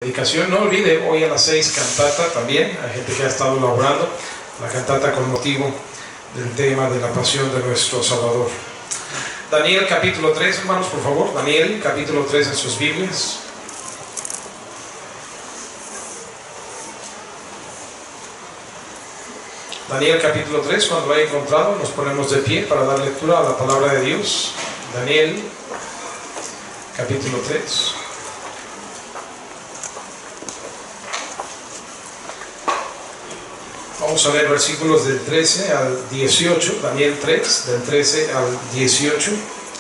predicación. No olvide, hoy a las 6 cantata también. Hay gente que ha estado laborando la cantata con motivo del tema de la pasión de nuestro Salvador. Daniel capítulo 3, hermanos, por favor. Daniel capítulo 3 en sus Biblias. Daniel capítulo 3, cuando lo haya encontrado, nos ponemos de pie para dar lectura a la palabra de Dios. Daniel capítulo 3. Vamos a leer versículos del 13 al 18, Daniel 3, del 13 al 18.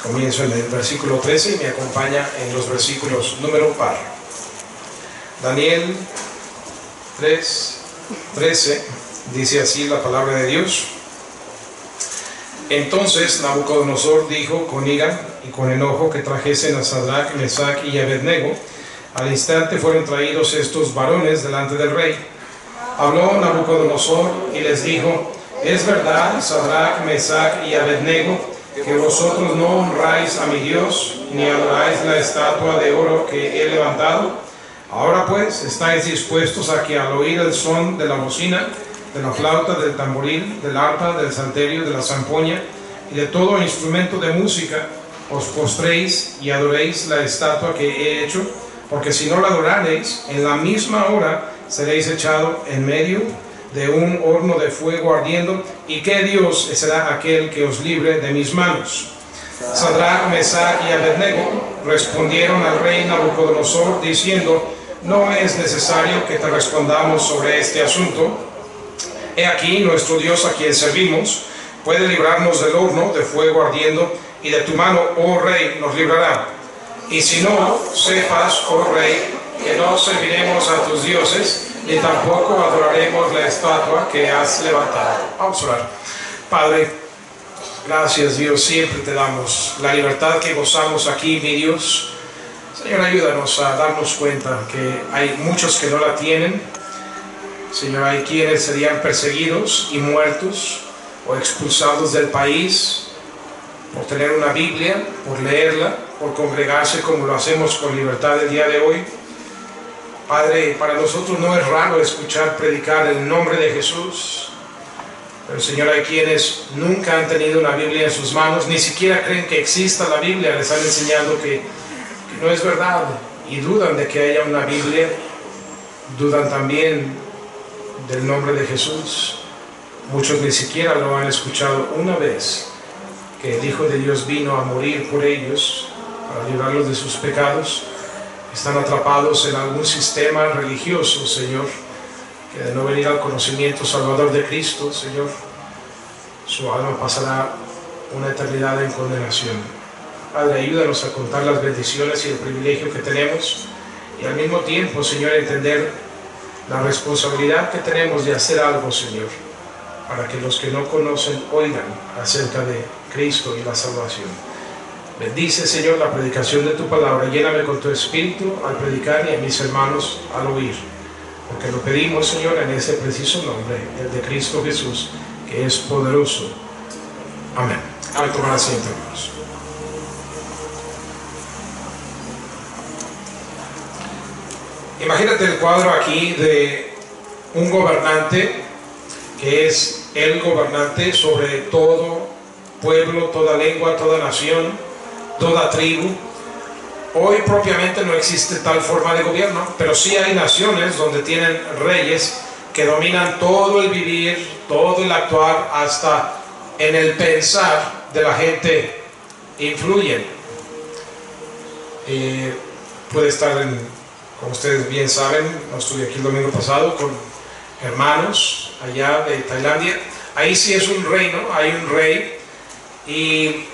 Comienzo en el versículo 13 y me acompaña en los versículos número par. Daniel 3, 13, dice así la palabra de Dios. Entonces Nabucodonosor dijo con ira y con enojo que trajesen a Sadrach, Mesach y Abednego. Al instante fueron traídos estos varones delante del rey. Habló Nabucodonosor y les dijo: es verdad, Sadrach, Mesach y Abednego, que vosotros no honráis a mi Dios, ni adoráis la estatua de oro que he levantado. Ahora pues, ¿estáis dispuestos a que al oír el son de la bocina, de la flauta, del tamboril, del arpa, del salterio, de la zampoña y de todo instrumento de música, os postréis y adoréis la estatua que he hecho? Porque si no la adorareis, en la misma hora seréis echado en medio de un horno de fuego ardiendo. ¿Y qué Dios será aquel que os libre de mis manos? Sadrach, Mesach y Abednego respondieron al rey Nabucodonosor diciendo: no es necesario que te respondamos sobre este asunto. He aquí, nuestro Dios a quien servimos puede librarnos del horno de fuego ardiendo, y de tu mano, oh rey, nos librará. Y si no, sepas, oh rey, que no serviremos a tus dioses, ni tampoco adoraremos la estatua que has levantado. Vamos a orar. Padre, gracias Dios, siempre te damos la libertad que gozamos aquí, mi Dios. Señor, ayúdanos a darnos cuenta que hay muchos que no la tienen. Señor, hay quienes serían perseguidos y muertos o expulsados del país por tener una Biblia, por leerla, por congregarse como lo hacemos con libertad el día de hoy. Padre, para nosotros no es raro escuchar predicar el nombre de Jesús, pero Señor, hay quienes nunca han tenido una Biblia en sus manos, ni siquiera creen que exista la Biblia, les han enseñado que no es verdad y dudan de que haya una Biblia, dudan también del nombre de Jesús. Muchos ni siquiera lo han escuchado una vez, que el Hijo de Dios vino a morir por ellos, para librarlos de sus pecados. Están atrapados en algún sistema religioso, Señor, que de no venir al conocimiento salvador de Cristo, Señor, su alma pasará una eternidad en condenación. Padre, ayúdanos a contar las bendiciones y el privilegio que tenemos, y al mismo tiempo, Señor, entender la responsabilidad que tenemos de hacer algo, Señor, para que los que no conocen oigan acerca de Cristo y la salvación. Bendice, Señor, la predicación de tu palabra. Lléname con tu espíritu al predicar y a mis hermanos al oír. Porque lo pedimos, Señor, en ese preciso nombre, el de Cristo Jesús, que es poderoso. Amén. Al tomar asiento, hermanos. Imagínate el cuadro aquí de un gobernante que es el gobernante sobre todo pueblo, toda lengua, toda nación, toda tribu. Hoy propiamente no existe tal forma de gobierno, pero sí hay naciones donde tienen reyes que dominan todo el vivir, todo el actuar, hasta en el pensar de la gente influyen. Puede estar como ustedes bien saben, no estuve aquí el domingo pasado con hermanos allá de Tailandia. Ahí sí es un reino, hay un rey, y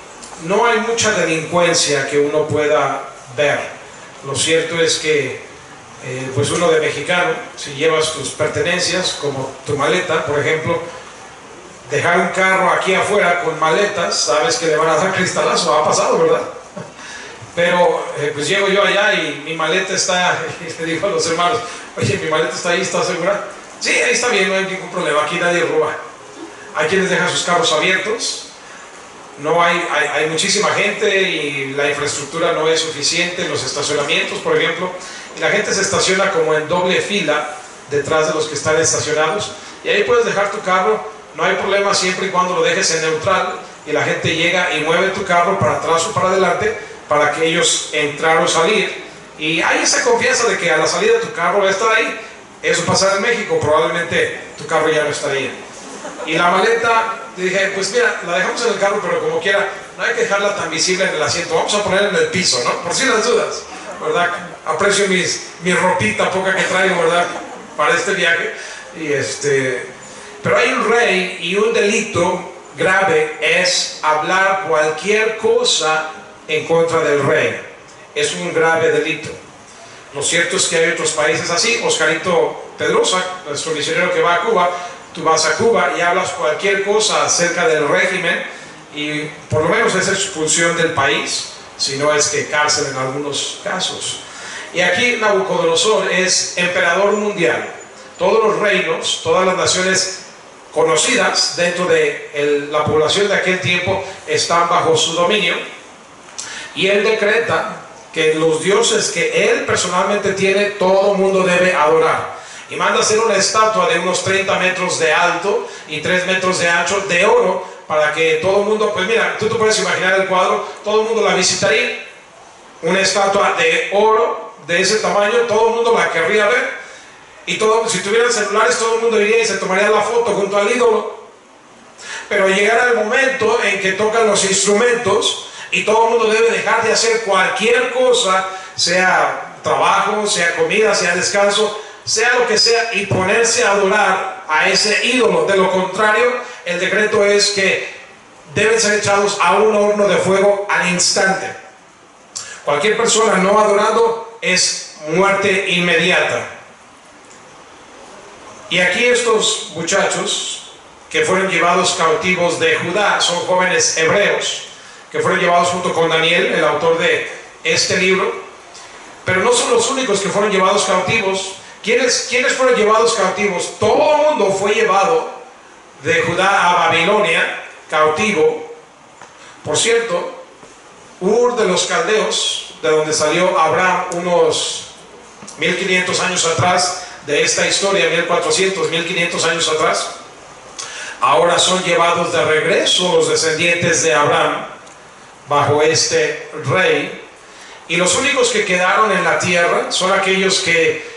no hay mucha delincuencia que uno pueda ver. Lo cierto es que pues uno de mexicano, si llevas tus pertenencias como tu maleta, por ejemplo, dejar un carro aquí afuera con maletas, sabes que le van a dar cristalazo. Ha pasado, ¿verdad? Pero pues llego yo allá y mi maleta está, y le digo a los hermanos: oye, mi maleta está ahí, ¿está segura? Sí, ahí está bien, no hay ningún problema, aquí nadie roba. Hay quienes dejan sus carros abiertos, no hay muchísima gente y la infraestructura no es suficiente en los estacionamientos, por ejemplo, y la gente se estaciona como en doble fila detrás de los que están estacionados, y ahí puedes dejar tu carro, no hay problema siempre y cuando lo dejes en neutral y la gente llega y mueve tu carro para atrás o para adelante para que ellos entrar o salir, y hay esa confianza de que a la salida tu carro va a estar ahí. Eso pasa en México, probablemente tu carro ya no está ahí. Y la maleta, dije, pues mira, la dejamos en el carro, pero como quiera, no hay que dejarla tan visible en el asiento, vamos a ponerla en el piso, ¿no? Por si las dudas, ¿verdad? Aprecio mi ropita poca que traigo, ¿verdad? Para este viaje. Pero hay un rey y un delito grave es hablar cualquier cosa en contra del rey. Es un grave delito. Lo cierto es que hay otros países así. Oscarito Pedrosa, nuestro misionero que va a Cuba, tú vas a Cuba y hablas cualquier cosa acerca del régimen y por lo menos es expulsión del país, si no es que cárcel en algunos casos. Y aquí Nabucodonosor es emperador mundial. Todos los reinos, todas las naciones conocidas dentro de la población de aquel tiempo están bajo su dominio, y él decreta que los dioses que él personalmente tiene, todo el mundo debe adorar, y manda hacer una estatua de unos 30 metros de alto y 3 metros de ancho de oro, para que todo el mundo, pues mira, tú te puedes imaginar el cuadro, todo el mundo la visitaría, una estatua de oro de ese tamaño, todo el mundo la querría ver, y si tuvieran celulares todo el mundo iría y se tomaría la foto junto al ídolo. Pero llegará el momento en que tocan los instrumentos y todo el mundo debe dejar de hacer cualquier cosa, sea trabajo, sea comida, sea descanso, sea lo que sea, y ponerse a adorar a ese ídolo. De lo contrario, el decreto es que deben ser echados a un horno de fuego al instante. Cualquier persona no adorando es muerte inmediata. Y aquí estos muchachos que fueron llevados cautivos de Judá son jóvenes hebreos que fueron llevados junto con Daniel, el autor de este libro. Pero no son los únicos que fueron llevados cautivos. ¿Quiénes fueron llevados cautivos? Todo el mundo fue llevado de Judá a Babilonia cautivo. Por cierto, Ur de los Caldeos, de donde salió Abraham unos 1500 años atrás de esta historia, 1400, 1500 años atrás, ahora son llevados de regreso los descendientes de Abraham bajo este rey, y los únicos que quedaron en la tierra son aquellos que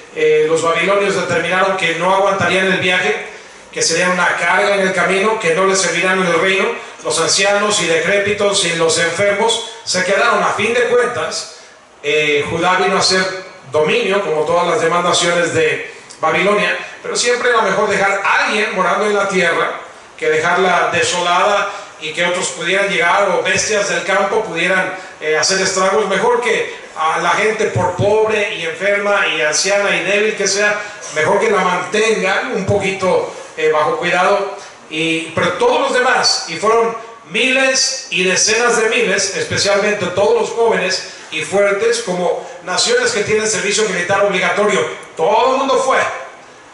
los babilonios determinaron que no aguantarían el viaje, que serían una carga en el camino, que no les servirán en el reino. Los ancianos y decrépitos y los enfermos se quedaron. A fin de cuentas, Judá vino a ser dominio como todas las demás naciones de Babilonia, pero siempre era mejor dejar a alguien morando en la tierra que dejarla desolada y que otros pudieran llegar, o bestias del campo pudieran hacer estragos. Mejor que a la gente, por pobre y enferma y anciana y débil que sea, mejor que la mantengan un poquito bajo cuidado. Pero todos los demás, y fueron miles y decenas de miles, especialmente todos los jóvenes y fuertes, como naciones que tienen servicio militar obligatorio, todo el mundo fue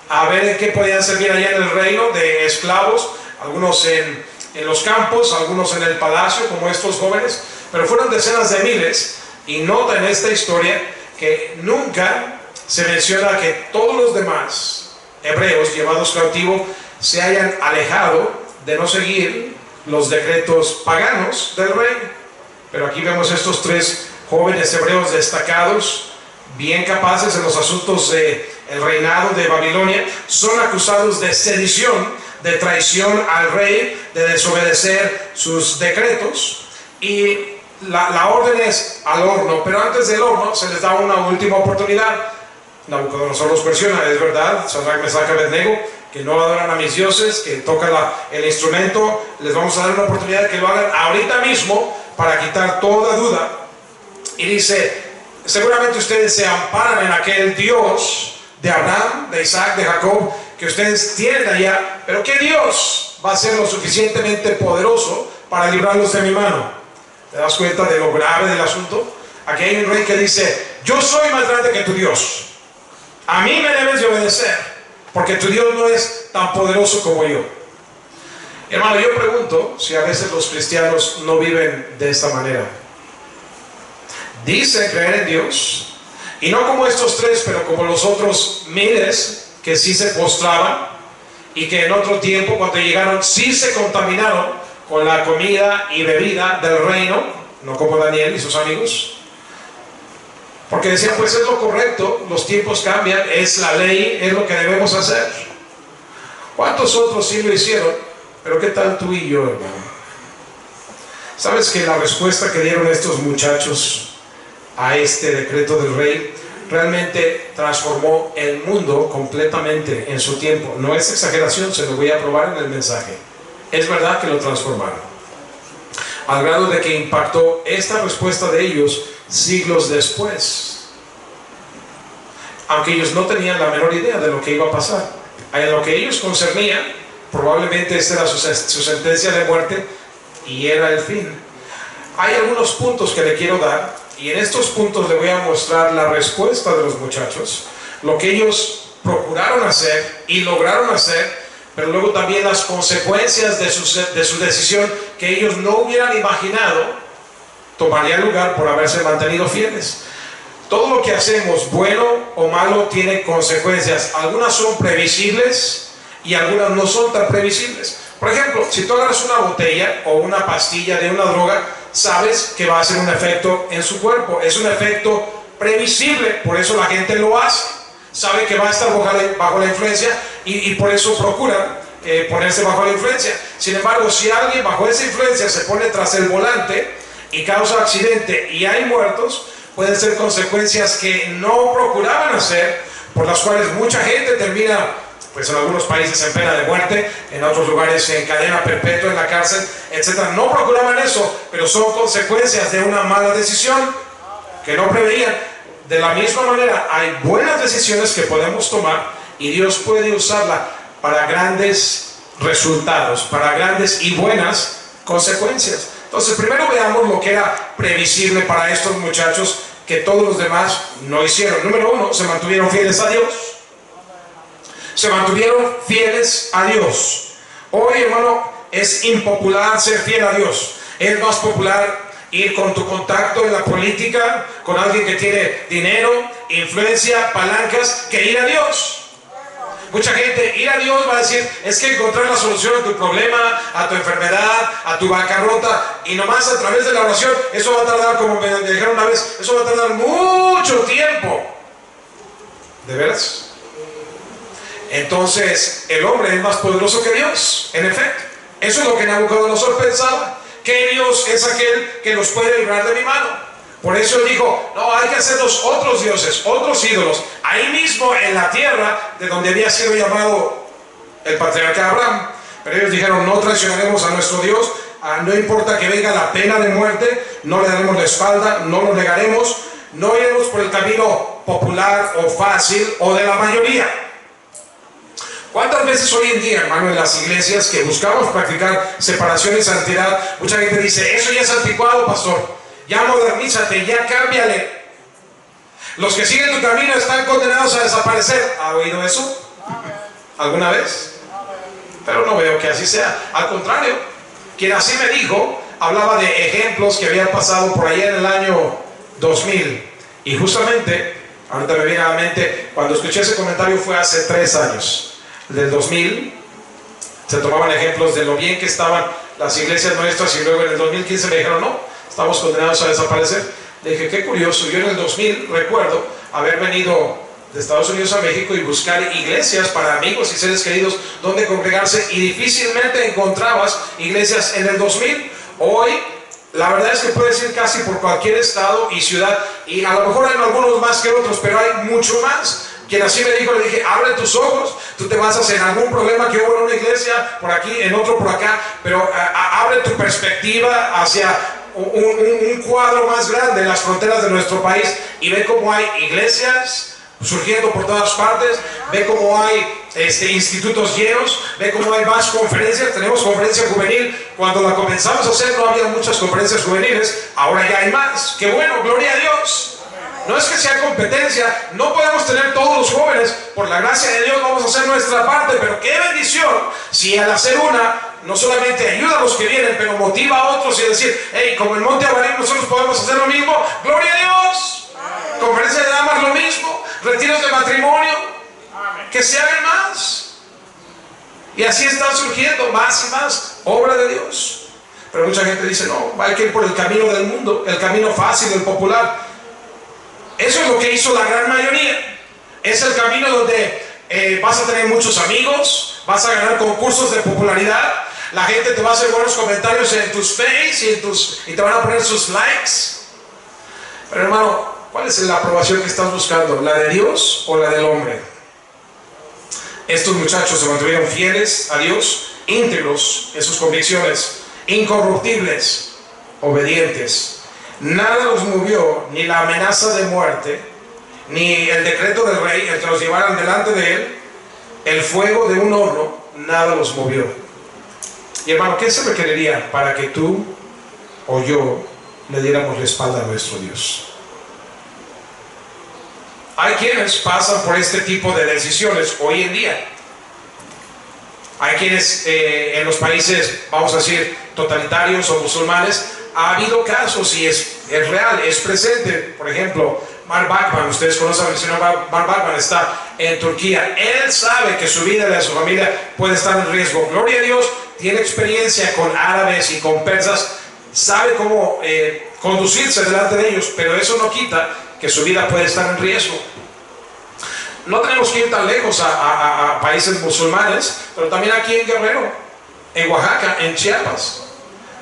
a ver en qué podían servir allá en el reino, de esclavos, algunos en los campos, algunos en el palacio, como estos jóvenes, pero fueron decenas de miles. Y nota en esta historia que nunca se menciona que todos los demás hebreos llevados cautivos se hayan alejado de no seguir los decretos paganos del rey. Pero aquí vemos estos tres jóvenes hebreos destacados, bien capaces en los asuntos del reinado de Babilonia. Son acusados de sedición, de traición al rey, de desobedecer sus decretos, y la orden es al horno. Pero antes del horno se les da una última oportunidad. Nabucodonosor los cuestiona: ¿es verdad, Sadrach, Mesach y Abednego, que no adoran a mis dioses, que tocan el instrumento? Les vamos a dar una oportunidad de que lo hagan ahorita mismo para quitar toda duda. Y dice: seguramente ustedes se amparan en aquel Dios de Abraham, de Isaac, de Jacob, que ustedes tienen allá, pero ¿qué Dios va a ser lo suficientemente poderoso para librarlos de mi mano? ¿Te das cuenta de lo grave del asunto? Aquí hay un rey que dice: yo soy más grande que tu Dios, a mí me debes de obedecer, porque tu Dios no es tan poderoso como yo. Hermano, yo pregunto si a veces los cristianos no viven de esta manera. Dicen creer en Dios, y no como estos tres, pero como los otros miles que sí se postraban y que en otro tiempo, cuando llegaron, sí se contaminaron con la comida y bebida del reino, no como Daniel y sus amigos, porque decían, pues es lo correcto, los tiempos cambian, es la ley, es lo que debemos hacer. ¿Cuántos otros sí lo hicieron? Pero ¿qué tal tú y yo, hermano? ¿Sabes que la respuesta que dieron estos muchachos a este decreto del rey realmente transformó el mundo completamente en su tiempo? No es exageración, se lo voy a probar en el mensaje. Es verdad que lo transformaron, al grado de que impactó esta respuesta de ellos siglos después, aunque ellos no tenían la menor idea de lo que iba a pasar. En lo que ellos concernían, probablemente esta era su sentencia de muerte y era el fin. Hay algunos puntos que le quiero dar, y en estos puntos le voy a mostrar la respuesta de los muchachos, lo que ellos procuraron hacer y lograron hacer, pero luego también las consecuencias de su decisión que ellos no hubieran imaginado tomaría lugar por haberse mantenido fieles. Todo lo que hacemos, bueno o malo, tiene consecuencias. Algunas son previsibles y algunas no son tan previsibles. Por ejemplo, si tú agarras una botella o una pastilla de una droga, sabes que va a hacer un efecto en su cuerpo. Es un efecto previsible, por eso la gente lo hace. Sabe que va a estar bajo la influencia y por eso procuran ponerse bajo la influencia. Sin embargo, si alguien bajo esa influencia se pone tras el volante y causa accidente y hay muertos, pueden ser consecuencias que no procuraban hacer, por las cuales mucha gente termina, pues en algunos países en pena de muerte, en otros lugares en cadena perpetua en la cárcel, etc. No procuraban eso, pero son consecuencias de una mala decisión que no preveían. De la misma manera, hay buenas decisiones que podemos tomar y Dios puede usarla para grandes resultados, para grandes y buenas consecuencias. Entonces, primero veamos lo que era previsible para estos muchachos que todos los demás no hicieron. Número uno, se mantuvieron fieles a Dios. Se mantuvieron fieles a Dios. Hoy, hermano, es impopular ser fiel a Dios. Es más popular ir con tu contacto en la política, con alguien que tiene dinero, influencia, palancas, que ir a Dios. Mucha gente, ir a Dios va a decir, es que encontrar la solución a tu problema, a tu enfermedad, a tu bancarrota, y nomás a través de la oración, eso va a tardar, como me dijeron una vez, eso va a tardar mucho tiempo. ¿De veras? Entonces, el hombre es más poderoso que Dios, en efecto. Eso es lo que Nabucodonosor pensaba, que Dios es aquel que los puede librar de mi mano. Por eso él dijo, no, hay que hacernos otros dioses, otros ídolos, ahí mismo en la tierra de donde había sido llamado el patriarca Abraham. Pero ellos dijeron, no traicionaremos a nuestro Dios, no importa que venga la pena de muerte, no le daremos la espalda, no lo negaremos, no iremos por el camino popular o fácil o de la mayoría. ¿Cuántas veces hoy en día, hermano, en las iglesias que buscamos practicar separación y santidad, mucha gente dice, eso ya es anticuado, pastor? Ya modernízate, ya cámbiale. Los que siguen tu camino están condenados a desaparecer. ¿Ha oído eso? ¿Alguna vez? Pero no veo que así sea. Al contrario, quien así me dijo, hablaba de ejemplos que habían pasado por allá en el año 2000. Y justamente, ahorita me viene a la mente, cuando escuché ese comentario fue hace 3 años. Del 2000, se tomaban ejemplos de lo bien que estaban las iglesias nuestras y luego en el 2015 me dijeron, no, estamos condenados a desaparecer. Le dije, qué curioso. Yo en el 2000 recuerdo haber venido de Estados Unidos a México y buscar iglesias para amigos y seres queridos donde congregarse, y difícilmente encontrabas iglesias en el 2000. Hoy, la verdad es que puedes ir casi por cualquier estado y ciudad, y a lo mejor hay algunos más que otros, pero hay mucho más. Quien así me dijo, le dije, abre tus ojos, tú te basas en algún problema que hubo en una iglesia, por aquí, en otro por acá, pero abre tu perspectiva hacia un cuadro más grande en las fronteras de nuestro país y ve cómo hay iglesias surgiendo por todas partes, ve cómo hay institutos llenos, ve cómo hay más conferencias. Tenemos conferencia juvenil. Cuando la comenzamos a hacer no había muchas conferencias juveniles, ahora ya hay más. ¡Qué bueno! ¡Gloria a Dios! No es que sea competencia, no podemos tener todos los jóvenes, por la gracia de Dios vamos a hacer nuestra parte, pero qué bendición si al hacer una no solamente ayuda a los que vienen, pero motiva a otros y decir, hey, como en Monte Abarim nosotros podemos hacer lo mismo, gloria a Dios. Conferencia de damas lo mismo, retiros de matrimonio, que se hagan más. Y así están surgiendo más y más obra de Dios. Pero mucha gente dice, no, hay que ir por el camino del mundo, el camino fácil, el popular. Eso es lo que hizo la gran mayoría. Es el camino donde vas a tener muchos amigos, vas a ganar concursos de popularidad, la gente te va a hacer buenos comentarios en tus face y te van a poner sus likes. Pero hermano, ¿cuál es la aprobación que estás buscando? ¿La de Dios o la del hombre? Estos muchachos se mantuvieron fieles a Dios, íntegros en sus convicciones, incorruptibles, obedientes. Nada los movió, ni la amenaza de muerte, ni el decreto del rey, el que los llevaran delante de él, el fuego de un horno, nada los movió. Y hermano, ¿qué se requeriría para que tú o yo le diéramos la espalda a nuestro Dios? Hay quienes pasan por este tipo de decisiones hoy en día. Hay quienes en los países, vamos a decir, totalitarios o musulmanes, ha habido casos y es real, es presente. Por ejemplo, Mark Bachman, ustedes conocen al señor Mark Bachman, está en Turquía. Él sabe que su vida y la de su familia puede estar en riesgo. Gloria a Dios, tiene experiencia con árabes y con persas, sabe cómo conducirse delante de ellos, pero eso no quita que su vida puede estar en riesgo. No tenemos que ir tan lejos a países musulmanes, pero también aquí en Guerrero, en Oaxaca, en Chiapas,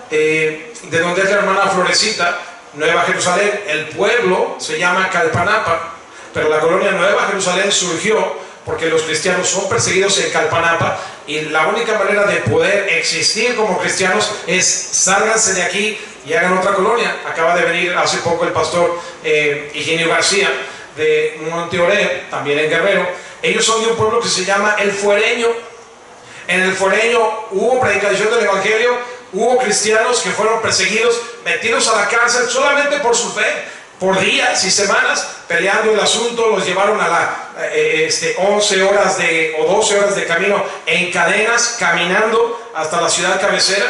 de donde es la hermana Florecita, Nueva Jerusalén. El pueblo se llama Calpanapa, pero la colonia Nueva Jerusalén surgió porque los cristianos son perseguidos en Calpanapa y la única manera de poder existir como cristianos es sálganse de aquí y hagan otra colonia. Acaba de venir hace poco el pastor Higinio García de Monteoré, también en Guerrero. Ellos son de un pueblo que se llama El Fuereño. En El Fuereño hubo predicación del evangelio, hubo cristianos que fueron perseguidos, metidos a la cárcel solamente por su fe, por días y semanas peleando el asunto. Los llevaron a 11 horas o 12 horas de camino en cadenas, caminando hasta la ciudad cabecera.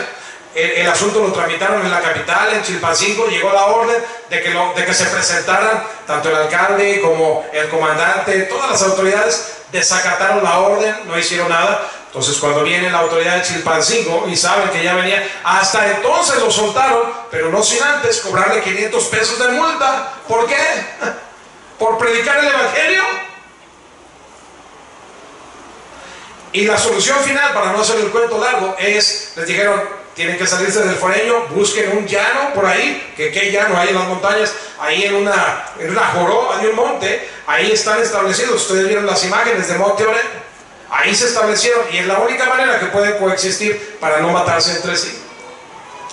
El asunto lo tramitaron en la capital, en Chilpancingo. Llegó la orden de que se presentaran tanto el alcalde como el comandante, todas las autoridades desacataron la orden, no hicieron nada. Entonces cuando viene la autoridad de Chilpancingo y saben que ya venía, hasta entonces lo soltaron, pero no sin antes cobrarle 500 pesos de multa. ¿Por qué? ¿Por predicar el evangelio? Y la solución final, para no hacer el cuento largo, les dijeron, tienen que salirse del Fuereño, busquen un llano por ahí, ¿qué llano hay en las montañas? Ahí en una joroba de un monte, ahí están establecidos. Ustedes vieron las imágenes de Monte Oré, ahí se establecieron y es la única manera que pueden coexistir para no matarse entre sí.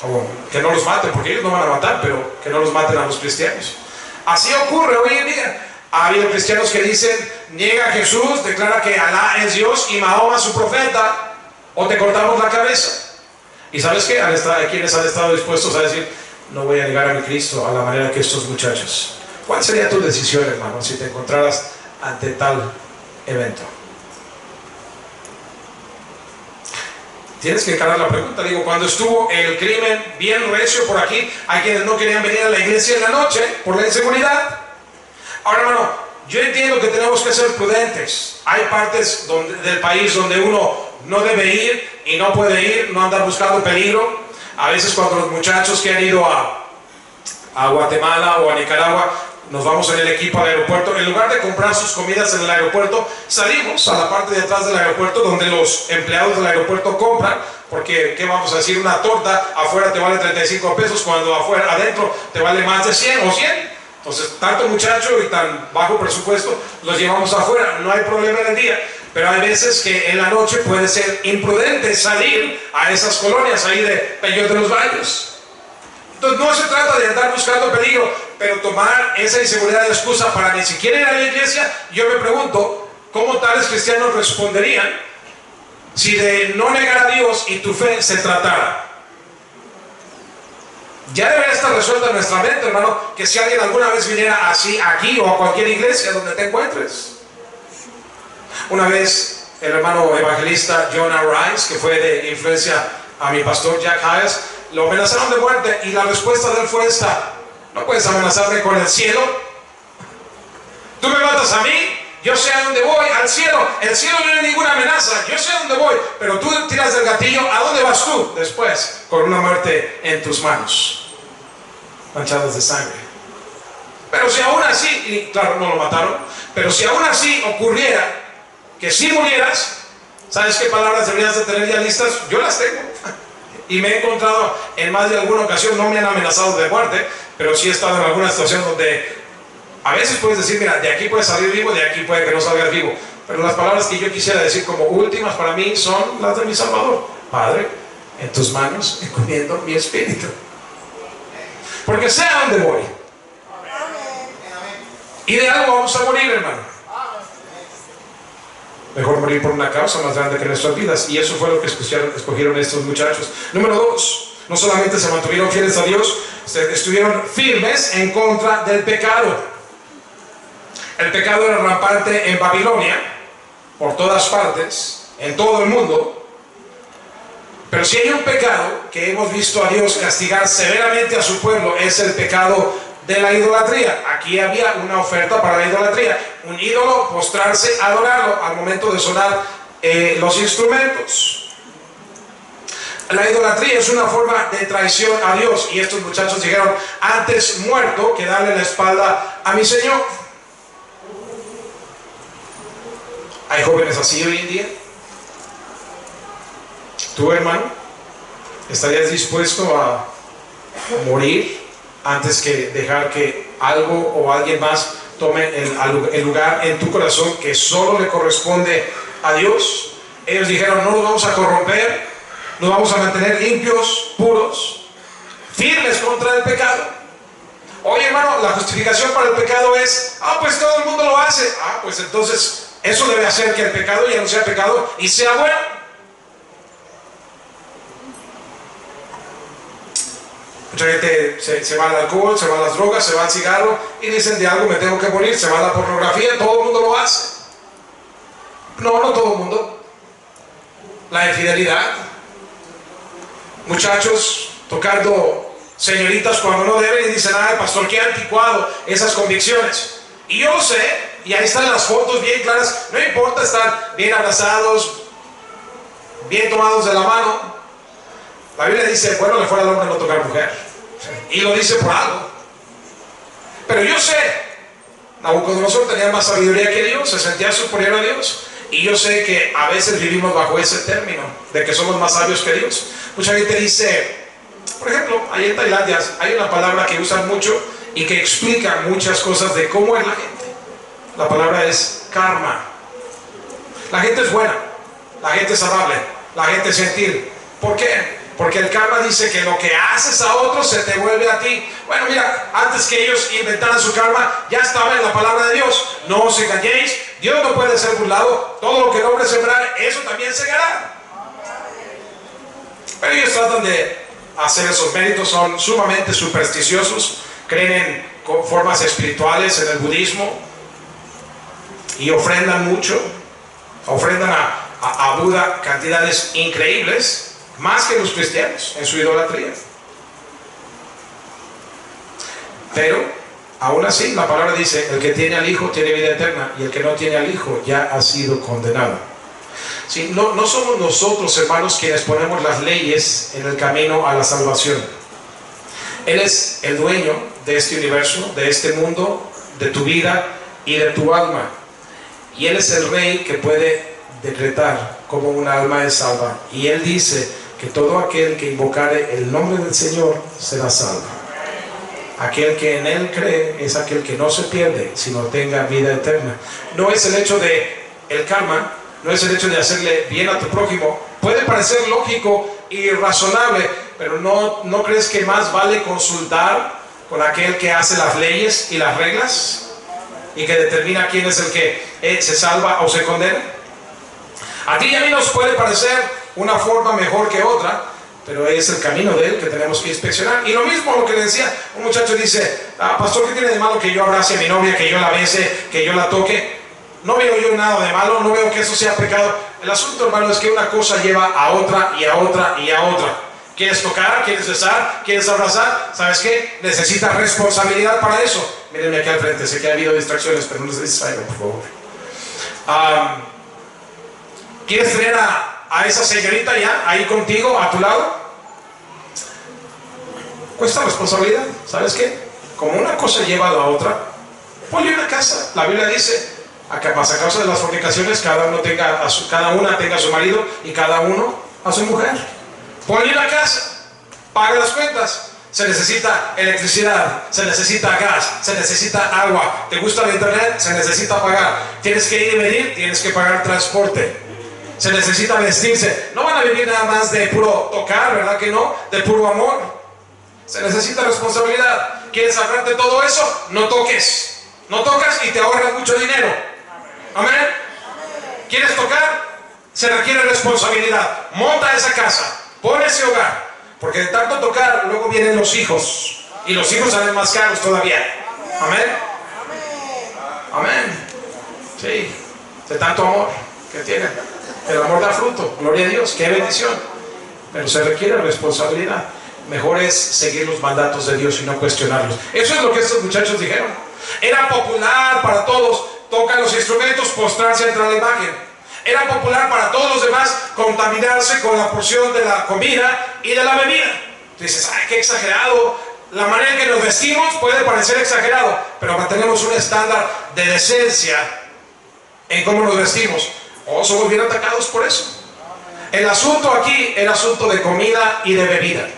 O que no los maten, porque ellos no van a matar, pero que no los maten a los cristianos. Así ocurre hoy en día. Ha habido cristianos que dicen, niega a Jesús, declara que Alá es Dios y Mahoma su profeta, o te cortamos la cabeza. ¿Y sabes qué? Hay quienes han estado dispuestos a decir, no voy a negar a mi Cristo a la manera que estos muchachos. ¿Cuál sería tu decisión, hermano, si te encontraras ante tal evento? Tienes que encarar la pregunta. Digo, cuando estuvo el crimen bien recio por aquí, hay quienes no querían venir a la iglesia en la noche por la inseguridad. Ahora, hermano, yo entiendo que tenemos que ser prudentes. Hay partes del país donde uno no debe ir y no puede ir, no andar buscando peligro. A veces cuando los muchachos que han ido a Guatemala o a Nicaragua, nos vamos en el equipo al aeropuerto, en lugar de comprar sus comidas en el aeropuerto, salimos a la parte de atrás del aeropuerto donde los empleados del aeropuerto compran, porque, ¿qué vamos a decir? Una torta afuera te vale 35 pesos, cuando adentro te vale más de 100 o 100. Entonces, tanto muchacho y tan bajo presupuesto, los llevamos afuera, no hay problema en el día. Pero hay veces que en la noche puede ser imprudente salir a esas colonias ahí de Peñón de los Baños. Entonces no se trata de andar buscando peligro, pero tomar esa inseguridad de excusa para ni siquiera ir a la iglesia. Yo me pregunto, ¿cómo tales cristianos responderían si de no negar a Dios y tu fe se tratara? Ya debería estar resuelta en nuestra mente, hermano, que si alguien alguna vez viniera así aquí o a cualquier iglesia donde te encuentres. Una vez el hermano evangelista Jonah Rice, que fue de influencia a mi pastor Jack Hayes, lo amenazaron de muerte y la respuesta de él fue esta: no puedes amenazarme con el cielo. Tú me matas a mí, yo sé a dónde voy, al cielo. El cielo no hay ninguna amenaza, yo sé a dónde voy, pero tú tiras del gatillo, ¿a dónde vas tú después? Con una muerte en tus manos, manchadas de sangre. Pero si aún así, y claro, no lo mataron, pero si aún así ocurriera que si murieras, ¿sabes qué palabras deberías de tener ya listas? Yo las tengo. Y me he encontrado en más de alguna ocasión, no me han amenazado de muerte, pero sí he estado en alguna situación donde a veces puedes decir, mira, de aquí puedes salir vivo, de aquí puede que no salgas vivo. Pero las palabras que yo quisiera decir como últimas para mí son las de mi Salvador. Padre, en tus manos encomiendo mi espíritu. Porque sé a dónde voy. Y de algo vamos a morir, hermano. Mejor morir por una causa más grande que nuestras vidas. Y eso fue lo que escogieron estos muchachos. Número 2, no solamente se mantuvieron fieles a Dios, estuvieron firmes en contra del pecado. El pecado era rampante en Babilonia, por todas partes, en todo el mundo. Pero si hay un pecado que hemos visto a Dios castigar severamente a su pueblo, es el pecado de la idolatría. Aquí había una oferta para la idolatría. Un ídolo, postrarse, adorarlo al momento de sonar los instrumentos. La idolatría es una forma de traición a Dios. Y estos muchachos dijeron: antes muerto que darle la espalda a mi Señor. ¿Hay jóvenes así hoy en día? ¿Tú, hermano, estarías dispuesto a morir antes que dejar que algo o alguien más tome el lugar en tu corazón que solo le corresponde a Dios? Ellos dijeron: no nos vamos a corromper, nos vamos a mantener limpios, puros, firmes contra el pecado. Oye, hermano, la justificación para el pecado es: pues todo el mundo lo hace. Pues entonces eso debe hacer que el pecado ya no sea pecado y sea bueno. Mucha gente se va al alcohol, se va a las drogas, se va al cigarro y dicen: de algo me tengo que morir. Se va a la pornografía, todo el mundo lo hace. No todo el mundo. La infidelidad, muchachos tocando señoritas cuando no deben y dicen: pastor, qué anticuado esas convicciones. Y yo lo sé, y ahí están las fotos bien claras. No importa estar bien abrazados, bien tomados de la mano. La Biblia dice: bueno le fuera al hombre no tocar mujer. Y lo dice por algo. Pero yo sé, Nabucodonosor tenía más sabiduría que Dios, se sentía superior a Dios. Y yo sé que a veces vivimos bajo ese término de que somos más sabios que Dios. Mucha gente dice, por ejemplo, ahí en Tailandia hay una palabra que usan mucho y que explica muchas cosas de cómo es la gente. La palabra es karma. La gente es buena, la gente es amable, la gente es gentil. ¿Por qué? Porque el karma dice que lo que haces a otros se te vuelve a ti. Bueno, mira, antes que ellos inventaran su karma, ya estaba en la palabra de Dios. No os engañéis, Dios no puede ser burlado. Todo lo que el hombre sembrar, eso también segará. Pero ellos tratan de hacer esos méritos, son sumamente supersticiosos, creen en formas espirituales en el budismo y ofrendan mucho, ofrendan a Buda cantidades increíbles, más que los cristianos en su idolatría. Pero aún así la palabra dice: el que tiene al Hijo tiene vida eterna, y el que no tiene al Hijo ya ha sido condenado. ¿Sí? No somos nosotros, hermanos, quienes ponemos las leyes en el camino a la salvación. Él es el dueño de este universo, de este mundo, de tu vida y de tu alma. Y Él es el Rey que puede decretar cómo un alma es salva. Y Él dice que todo aquel que invocare el nombre del Señor será salvo. Aquel que en Él cree es aquel que no se pierde, sino tenga vida eterna. No es el hecho de el karma, no es el hecho de hacerle bien a tu prójimo. Puede parecer lógico y razonable, pero ¿no crees que más vale consultar con aquel que hace las leyes y las reglas y que determina quién es el que se salva o se condena? A ti y a mí nos puede parecer una forma mejor que otra, pero es el camino de Él que tenemos que inspeccionar. Y lo mismo lo que le decía, un muchacho dice: pastor, ¿qué tiene de malo que yo abrace a mi novia, que yo la bese, que yo la toque? no veo yo nada de malo, no veo que eso sea pecado. El asunto, hermano, es que una cosa lleva a otra y a otra y a otra. ¿Quieres tocar? ¿Quieres besar? ¿Quieres abrazar? ¿Sabes qué? Necesitas responsabilidad para eso. Mírenme aquí al frente, sé que ha habido distracciones, pero no les distraigan, por favor. ¿Quieres tener a esa señorita ya ahí contigo, a tu lado? Cuesta responsabilidad. ¿Sabes qué? Como una cosa lleva a la otra, ponle una casa. La Biblia dice, a causa de las fornicaciones, cada una tenga a su marido y cada uno a su mujer. Ponle una casa, paga las cuentas. Se necesita electricidad, se necesita gas, se necesita agua. ¿Te gusta el internet? Se necesita pagar. Tienes que ir y venir, tienes que pagar transporte. Se necesita vestirse. No van a vivir nada más de puro tocar, ¿verdad que no? De puro amor. Se necesita responsabilidad. ¿Quieres ahorrarte todo eso? No toques. No tocas y te ahorras mucho dinero. Amén. ¿Quieres tocar? Se requiere responsabilidad. Monta esa casa, pon ese hogar. Porque de tanto tocar, luego vienen los hijos. Y los hijos salen más caros todavía. Amén. Amén. Sí. De tanto amor que tienen. El amor da fruto. Gloria a Dios. Qué bendición. Pero se requiere responsabilidad. Mejor es seguir los mandatos de Dios y no cuestionarlos. Eso es lo que estos muchachos dijeron. Era popular para todos. Tocan los instrumentos, postrarse ante la imagen. Era popular para todos los demás contaminarse con la porción de la comida y de la bebida. Tú dices, ay, qué exagerado. La manera en que nos vestimos puede parecer exagerado, pero mantenemos un estándar de decencia en cómo nos vestimos. O somos bien atacados por eso. El asunto aquí era asunto de comida y de bebida.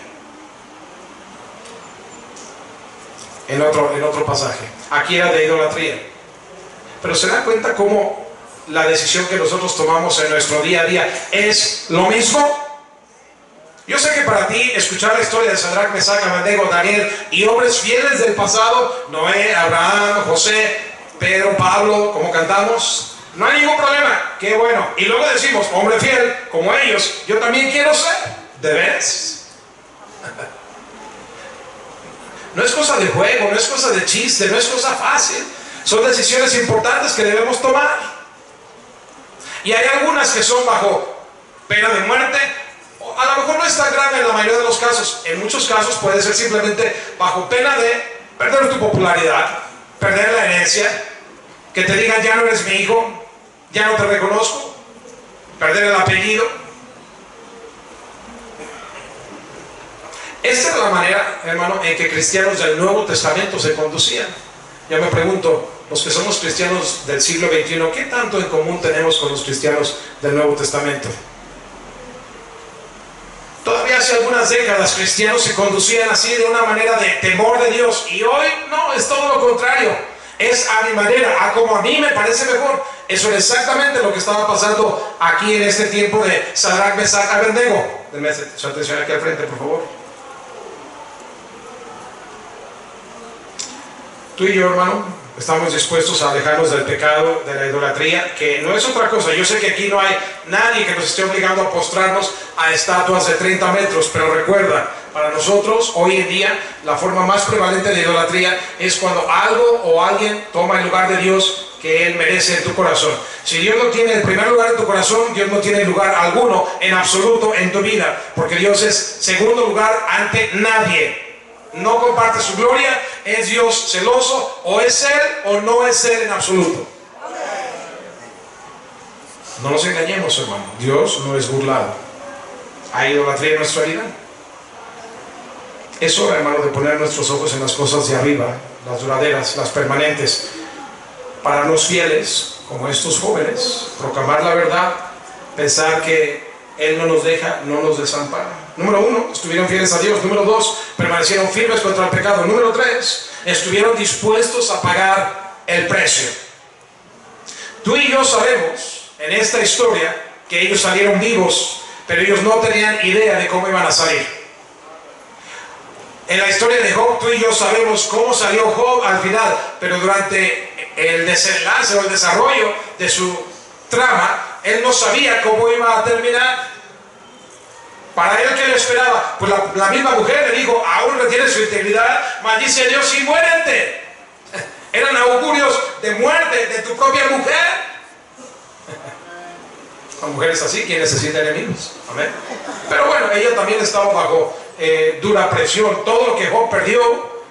En otro pasaje. Aquí era de idolatría. Pero se da cuenta cómo la decisión que nosotros tomamos en nuestro día a día es lo mismo. Yo sé que para ti escuchar la historia de Sadrach, Mesach, Abednego, Daniel y hombres fieles del pasado, Noé, Abraham, José, Pedro, Pablo, como cantamos, no hay ningún problema. Qué bueno. Y luego decimos, hombre fiel como ellos, yo también quiero ser. ¿De veras? No es cosa de juego, no es cosa de chiste, no es cosa fácil. Son decisiones importantes que debemos tomar. Y hay algunas que son bajo pena de muerte. A lo mejor no es tan grave en la mayoría de los casos. En muchos casos puede ser simplemente bajo pena de perder tu popularidad, perder la herencia, que te digan ya no eres mi hijo, ya no te reconozco, perder el apellido. Esta es la manera, hermano, en que cristianos del Nuevo Testamento se conducían. Yo me pregunto, los que somos cristianos del siglo XXI, ¿qué tanto en común tenemos con los cristianos del Nuevo Testamento? Todavía hace algunas décadas cristianos se conducían así, de una manera de temor de Dios, y hoy no, es todo lo contrario. Es a mi manera, a como a mí me parece mejor. Eso es exactamente lo que estaba pasando aquí en este tiempo de Sadrach, Mesach, Abednego. Denme su atención aquí al frente, por favor. Tú y yo, hermano, estamos dispuestos a alejarnos del pecado, de la idolatría, que no es otra cosa. Yo sé que aquí no hay nadie que nos esté obligando a postrarnos a estatuas de 30 metros, pero recuerda, para nosotros, hoy en día, la forma más prevalente de idolatría es cuando algo o alguien toma el lugar de Dios que Él merece en tu corazón. Si Dios no tiene el primer lugar en tu corazón, Dios no tiene lugar alguno en absoluto en tu vida, porque Dios es segundo lugar ante nadie. No comparte su gloria, es Dios celoso, o es Él o no es Él en absoluto. No nos engañemos, hermano, Dios no es burlado. ¿Hay idolatría en nuestra vida? Es hora, hermano, de poner nuestros ojos en las cosas de arriba, las duraderas, las permanentes. Para los fieles, como estos jóvenes, proclamar la verdad, pensar que Él no nos deja, no nos desampara. Número 1, estuvieron fieles a Dios. Número 2, permanecieron firmes contra el pecado. Número 3, estuvieron dispuestos a pagar el precio. Tú y yo sabemos en esta historia que ellos salieron vivos, pero ellos no tenían idea de cómo iban a salir. En la historia de Job, tú y yo sabemos cómo salió Job al final, pero durante el desenlace o el desarrollo de su trama, él no sabía cómo iba a terminar. Para él, ¿qué le esperaba? Pues la misma mujer le dijo, aún retienes su integridad, maldice a Dios y muérete. Eran augurios de muerte de tu propia mujer. Con mujeres así, ¿quién necesita enemigos? Amén. Pero bueno, ella también estaba bajo dura presión. Todo lo que Job perdió,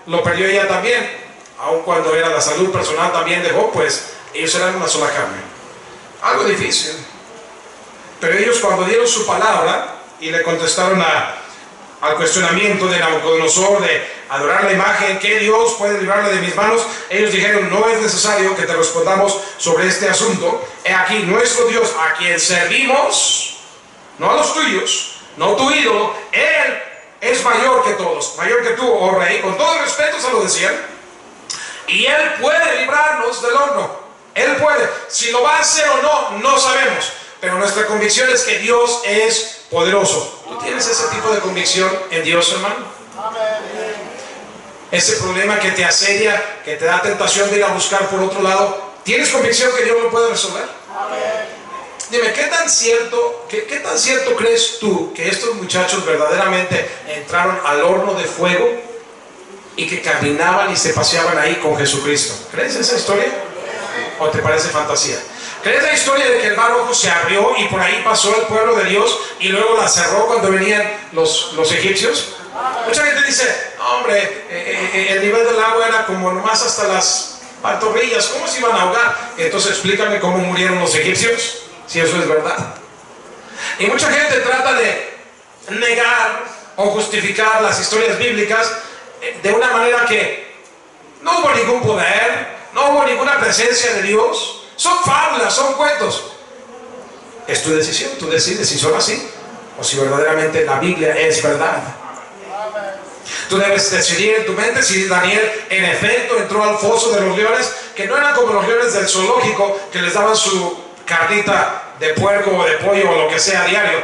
lo perdió ella también. Aun cuando era la salud personal también de Job, pues ellos eran una sola carne. Algo difícil. Pero ellos, cuando dieron su palabra y le contestaron al cuestionamiento de Nabucodonosor de adorar la imagen, ¿qué Dios puede librarle de mis manos? Ellos dijeron: no es necesario que te respondamos sobre este asunto. He aquí nuestro Dios, a quien servimos, no a los tuyos, no tu ídolo. Él es mayor que todos, mayor que tú, oh rey. Con todo respeto se lo decían. Y Él puede librarnos del horno. Él puede. Si lo va a hacer o no, no sabemos. Pero nuestra convicción es que Dios es poderoso. ¿Tú tienes ese tipo de convicción en Dios, hermano? Ese problema que te asedia, que te da tentación de ir a buscar por otro lado, ¿tienes convicción que Dios lo puede resolver? Dime, ¿qué tan cierto crees tú que estos muchachos verdaderamente entraron al horno de fuego y que caminaban y se paseaban ahí con Jesucristo? ¿Crees esa historia? ¿O te parece fantasía? ¿Crees la historia de que el mar rojo se abrió y por ahí pasó el pueblo de Dios y luego la cerró cuando venían los egipcios? Mucha gente dice: hombre, el nivel del agua era como nomás hasta las pantorrillas, ¿cómo se iban a ahogar? Entonces explícame cómo murieron los egipcios, si eso es verdad. Y mucha gente trata de negar o justificar las historias bíblicas de una manera que no hubo ningún poder, no hubo ninguna presencia de Dios. Son fábulas, son cuentos. Es tu decisión, tú decides si son así o si verdaderamente la Biblia es verdad. Tú debes decidir en tu mente si Daniel en efecto entró al foso de los leones, que no eran como los leones del zoológico que les daban su carnita de puerco o de pollo o lo que sea a diario.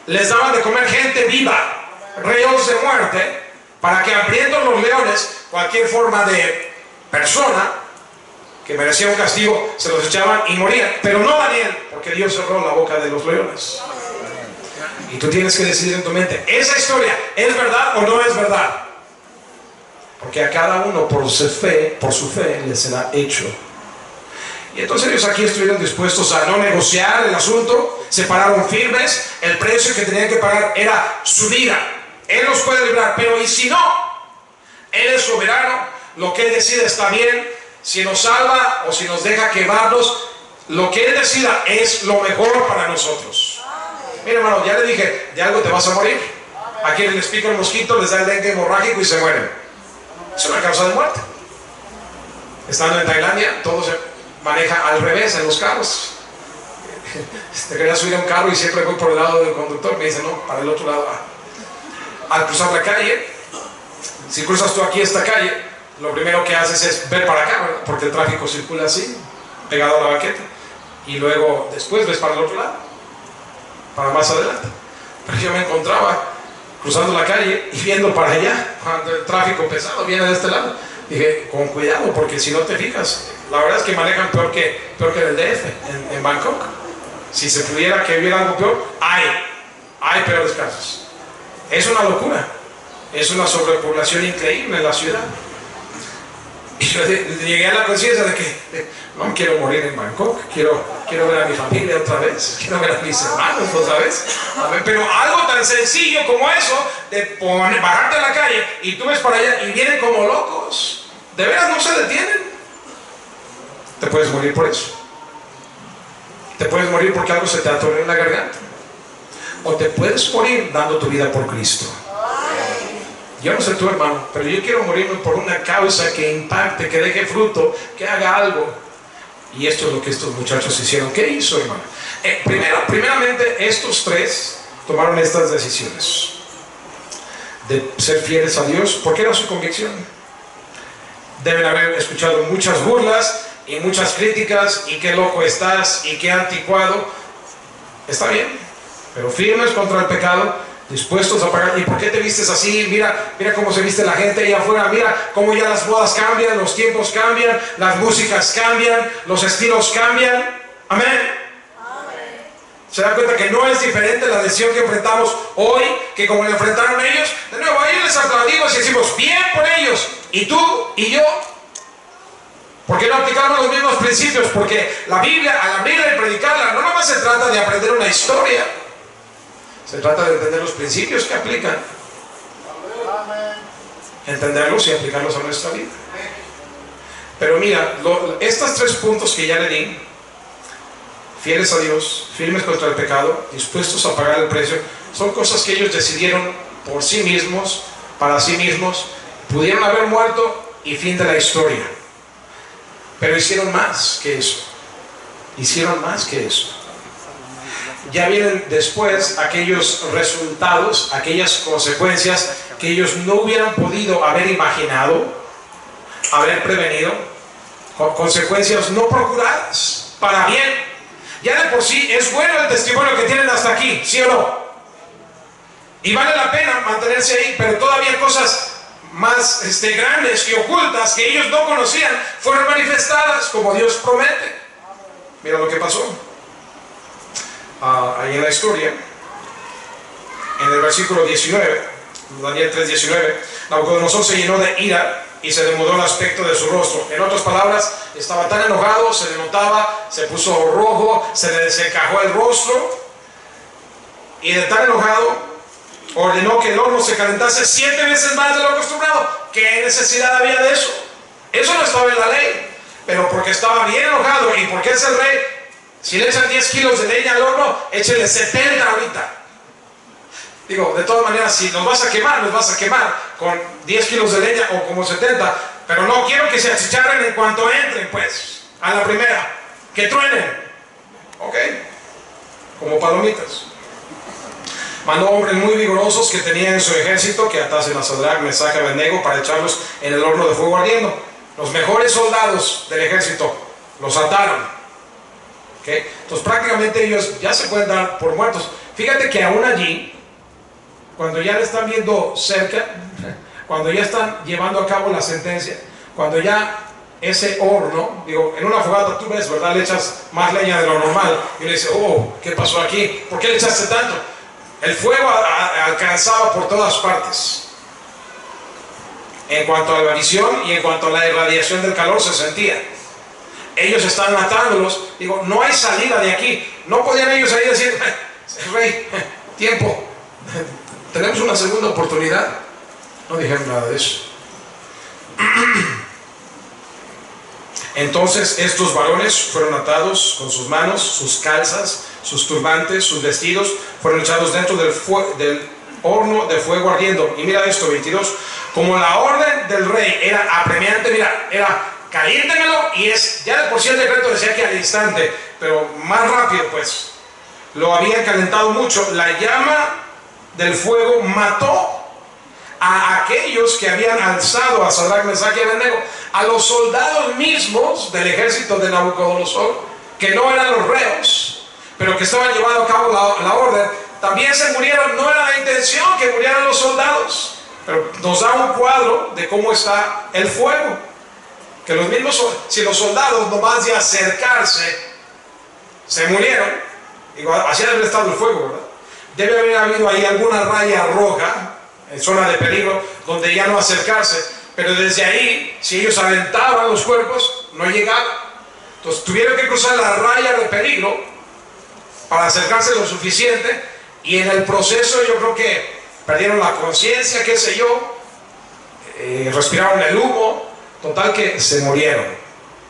Les daban de comer gente viva, reos de muerte, para que abriendo los leones cualquier forma de persona que merecía un castigo se los echaban y morían. Pero no Daniel, porque Dios cerró la boca de los leones. Y tú tienes que decidir en tu mente: ¿esa historia es verdad o no es verdad? Porque a cada uno por su fe le será hecho. Y entonces ellos aquí estuvieron dispuestos a no negociar el asunto, se pararon firmes. El precio que tenían que pagar era su vida. Él los puede librar, pero ¿y si no? Él es soberano, lo que Él decida está bien. Si nos salva o si nos deja quemarnos, lo que Él decida es lo mejor para nosotros. Mira, hermano, ya le dije, de algo te vas a morir. A quienes les pica el mosquito les da el dengue hemorrágico y se mueren. Es una causa de muerte. Estando en Tailandia, todo se maneja al revés en los carros. Te quería subir a un carro y siempre voy por el lado del conductor. Me dice: no, para el otro lado. Al cruzar la calle, si cruzas tú aquí esta calle, lo primero que haces es ver para acá, ¿verdad? Porque el tráfico circula así, pegado a la banqueta. Y luego después ves para el otro lado, para más adelante. Pero yo me encontraba cruzando la calle y viendo para allá, cuando el tráfico pesado viene de este lado. Dije: con cuidado, porque si no te fijas, la verdad es que manejan peor que en el DF, en Bangkok. Si se pudiera que hubiera algo peor, hay peores casos. Es una locura, es una sobrepoblación increíble en la ciudad. Y yo llegué a la conciencia de que no quiero morir en Bangkok, quiero ver a mi familia otra vez, quiero ver a mis hermanos otra vez. Pero algo tan sencillo como eso, de bajarte a la calle y tú ves para allá y vienen como locos, de veras no se detienen. Te puedes morir por eso. Te puedes morir porque algo se te atoró en la garganta. O te puedes morir dando tu vida por Cristo. Yo no sé tú, hermano, pero yo quiero morirme por una causa que impacte, que deje fruto, que haga algo. Y esto es lo que estos muchachos hicieron. ¿Qué hizo, hermano? Primeramente, estos tres tomaron estas decisiones de ser fieles a Dios, porque era su convicción. Deben haber escuchado muchas burlas y muchas críticas, y qué loco estás, y qué anticuado. Está bien, pero firmes contra el pecado, dispuestos a pagar. ¿Y por qué te vistes así? Mira cómo se viste la gente ahí afuera. Mira cómo ya las modas cambian, los tiempos cambian, las músicas cambian, los estilos cambian. Amén. Se dan cuenta que no es diferente la decisión que enfrentamos hoy que como la enfrentaron ellos. De nuevo, a ellos les aplaudimos y decimos: bien por ellos. ¿Y tú y yo? ¿Por qué no aplicamos los mismos principios? Porque la Biblia, al abrirla y predicarla, no nada más se trata de aprender una historia, se trata de entender los principios que aplican, entenderlos y aplicarlos a nuestra vida. Pero mira, estos 3 puntos que ya le di, fieles a Dios, firmes contra el pecado, dispuestos a pagar el precio, son cosas que ellos decidieron por sí mismos, para sí mismos, pudieron haber muerto y fin de la historia. Pero hicieron más que eso. Hicieron más que eso. Ya vienen después aquellos resultados, aquellas consecuencias que ellos no hubieran podido haber imaginado, haber prevenido, consecuencias no procuradas, para bien. Ya de por sí es bueno el testimonio que tienen hasta aquí, ¿sí o no? Y vale la pena mantenerse ahí, pero todavía cosas más grandes y ocultas que ellos no conocían fueron manifestadas como Dios promete. Mira lo que pasó ahí en la historia, en el versículo 19, Daniel 3:19. Nabucodonosor se llenó de ira y se demudó el aspecto de su rostro. En otras palabras, estaba tan enojado, se le notaba, se puso rojo, se le desencajó el rostro, y de tan enojado ordenó que el horno se calentase 7 veces más de lo acostumbrado. ¿Qué necesidad había de eso? Eso no estaba en la ley, pero porque estaba bien enojado y porque es el rey, si le echan 10 kilos de leña al horno, échele 70 ahorita. Digo, de todas maneras, si nos vas a quemar con 10 kilos de leña o como 70, pero no quiero que se achicharren en cuanto entren, pues, a la primera, que truenen, ok, como palomitas. Mandó hombres muy vigorosos que tenían en su ejército que atasen a Sadrach, Mesach y Abednego para echarlos en el horno de fuego ardiendo. Los mejores soldados del ejército los ataron, ok. Entonces prácticamente ellos ya se pueden dar por muertos. Fíjate que aún allí, cuando ya le están viendo cerca, cuando ya están llevando a cabo la sentencia, cuando ya ese horno, digo, en una fogata tú ves, ¿verdad? Le echas más leña de lo normal y le dices, oh, ¿qué pasó aquí? ¿Por qué le echaste tanto? El fuego alcanzaba por todas partes. En cuanto a la visión y en cuanto a la irradiación del calor se sentía. Ellos estaban matándolos, digo, no hay salida de aquí. No podían ellos ahí decir, rey, tiempo, tenemos una segunda oportunidad. No dijeron nada de eso. Entonces estos varones fueron atados con sus manos, sus calzas, sus turbantes, sus vestidos, fueron echados dentro del horno de fuego ardiendo. Y mira esto, 22, como la orden del rey era apremiante, mira, era caliéntemelo, y ya de por sí el decreto decía que al instante, pero más rápido, pues, lo habían calentado mucho. La llama del fuego mató a aquellos que habían alzado a Sadrach, Mesach y Abednego, a los soldados mismos del ejército de Nabucodonosor, que no eran los reos, pero que estaban llevando a cabo la orden. También se murieron. No era la intención que murieran los soldados, pero nos da un cuadro de cómo está el fuego. Que los mismos, si los soldados nomás de acercarse se murieron, digo, así debe haber estado el fuego, ¿verdad? Debe haber habido ahí alguna raya roja en zona de peligro donde ya no acercarse, pero desde ahí, si ellos aventaban los cuerpos, no llegaban. Entonces tuvieron que cruzar la raya de peligro para acercarse lo suficiente, y en el proceso yo creo que perdieron la conciencia, qué sé yo, respiraron el humo, total que se murieron,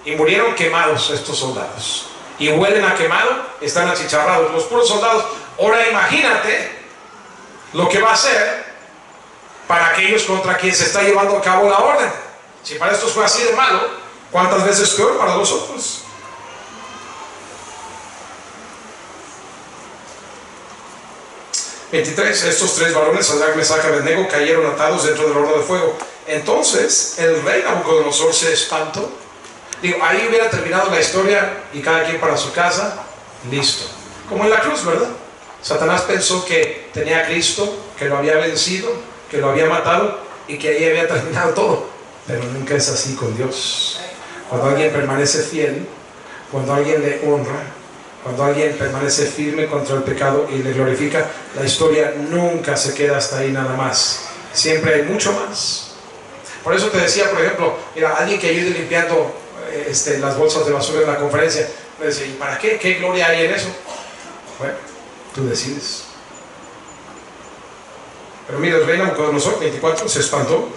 y murieron quemados estos soldados, y huelen a quemado, están achicharrados los puros soldados. Ahora imagínate lo que va a ser para aquellos contra quienes se está llevando a cabo la orden. Si para estos fue así de malo, ¿cuántas veces peor para nosotros? Estos 3 varones, Sadrach, Mesach y Abednego, cayeron atados dentro del horno de fuego. Entonces el rey Nabucodonosor se espantó. Digo, ahí hubiera terminado la historia y cada quien para su casa, listo. Como en la cruz, ¿verdad? Satanás pensó que tenía a Cristo, que lo había vencido, que lo había matado y que ahí había terminado todo. Pero nunca es así con Dios. Cuando alguien permanece fiel, cuando alguien le honra, cuando alguien permanece firme contra el pecado y le glorifica, la historia nunca se queda hasta ahí nada más. Siempre hay mucho más. Por eso te decía, por ejemplo, mira, alguien que ayude limpiando las bolsas de basura en la conferencia. Me decía, ¿y para qué? ¿Qué gloria hay en eso? Bueno, tú decides. Pero mira, el rey Nabucodonosor, 24, se espantó.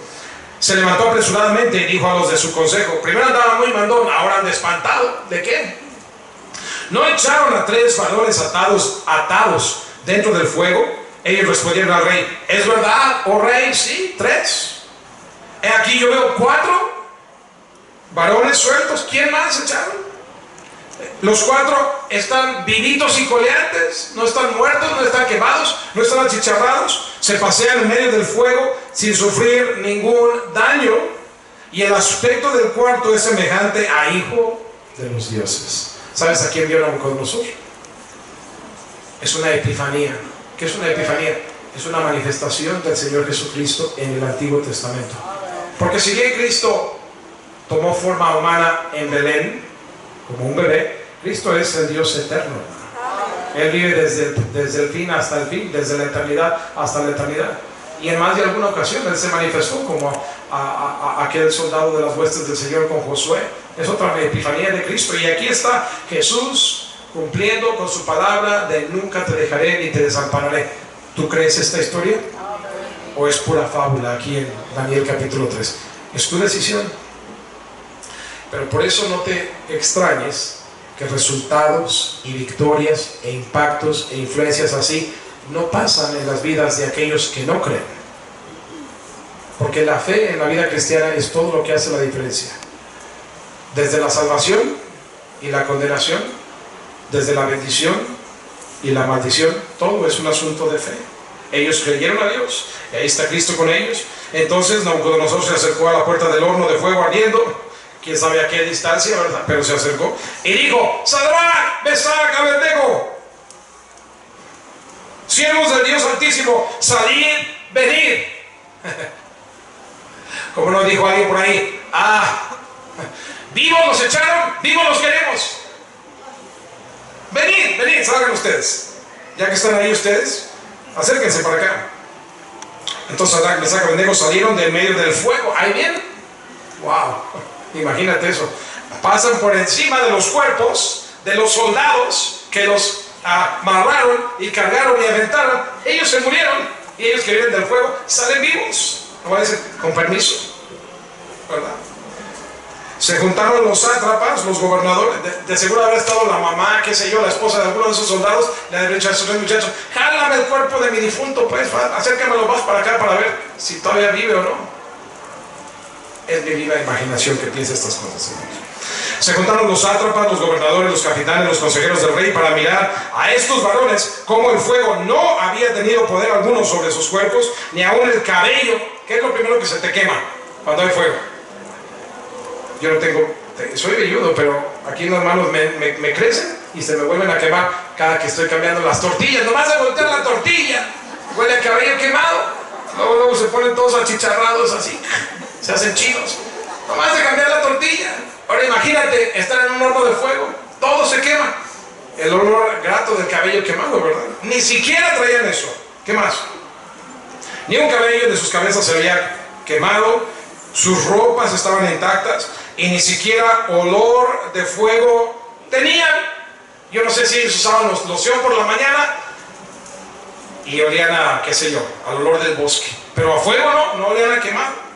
Se levantó apresuradamente y dijo a los de su consejo: primero andaba muy mandón, ahora anda espantado. ¿De qué? ¿No echaron a 3 varones atados dentro del fuego? Ellos respondieron al rey: ¿es verdad, oh rey? Sí, 3. Aquí yo veo 4 varones sueltos. ¿Quién más echaron? Los 4 están vivitos y coleantes, no están muertos, no están quemados, no están achicharrados, se pasean en medio del fuego sin sufrir ningún daño, y el aspecto del cuarto es semejante a hijo de los dioses. ¿Sabes a quién vio Nabucodonosor? Es una epifanía. ¿Qué es una epifanía? Es una manifestación del Señor Jesucristo en el Antiguo Testamento. Porque si bien Cristo tomó forma humana en Belén, como un bebé, Cristo es el Dios eterno. Él vive desde el fin hasta el fin, desde la eternidad hasta la eternidad. Y en más de alguna ocasión Él se manifestó como a aquel soldado de las huestes del Señor con Josué. Es otra epifanía de Cristo. Y aquí está Jesús cumpliendo con su palabra de nunca te dejaré ni te desampararé. ¿Tú crees esta historia? ¿O es pura fábula aquí en Daniel capítulo 3? Es tu decisión. Pero por eso no te extrañes que resultados y victorias e impactos e influencias así no pasan en las vidas de aquellos que no creen. Porque la fe en la vida cristiana es todo lo que hace la diferencia. Desde la salvación y la condenación, desde la bendición y la maldición, todo es un asunto de fe. Ellos creyeron a Dios, y ahí está Cristo con ellos. Entonces Nabucodonosor se acercó a la puerta del horno de fuego ardiendo, quién sabe a qué distancia, ¿verdad? Pero se acercó y dijo: Sadrach, Mesach, Abednego, siervos del Dios Altísimo, salid, venid. Como nos dijo alguien por ahí: vivos los echaron, vivos los queremos. Venid, venid, salgan ustedes. Ya que están ahí ustedes, acérquense para acá. Entonces Sadrach, Mesach, Abednego salieron del medio del fuego. Ahí vienen. Wow, imagínate eso. Pasan por encima de los cuerpos de los soldados que los amarraron y cargaron y aventaron. Ellos se murieron, y ellos que vienen del fuego salen vivos. No va a decir con permiso, ¿verdad? Se juntaron los sátrapas, los gobernadores. De seguro habrá estado la mamá, qué sé yo, la esposa de alguno de esos soldados. Le han dicho a esos 3 muchachos: jálame el cuerpo de mi difunto, pues, acércamelo más para acá para ver si todavía vive o no. Es mi viva imaginación que piensa estas cosas, señores. Se juntaron los sátrapas, los gobernadores, los capitanes, los consejeros del rey para mirar a estos varones, como el fuego no había tenido poder alguno sobre sus cuerpos, ni aún el cabello. ¿Qué es lo primero que se te quema cuando hay fuego? Yo no tengo, soy velludo, pero aquí en las manos me crecen y se me vuelven a quemar cada que estoy cambiando las tortillas. Nomás de voltear la tortilla, huele a cabello quemado. Luego se ponen todos achicharrados así, se hacen chinos. Nomás de cambiar la tortilla. Ahora imagínate estar en un horno de fuego, todo se quema. El olor grato del cabello quemado, ¿verdad? Ni siquiera traían eso. ¿Qué más? Ni un cabello de sus cabezas se había quemado, sus ropas estaban intactas y ni siquiera olor de fuego tenían. Yo no sé si ellos usaban loción por la mañana y olían a, qué sé yo, al olor del bosque, pero a fuego no olían a quemado.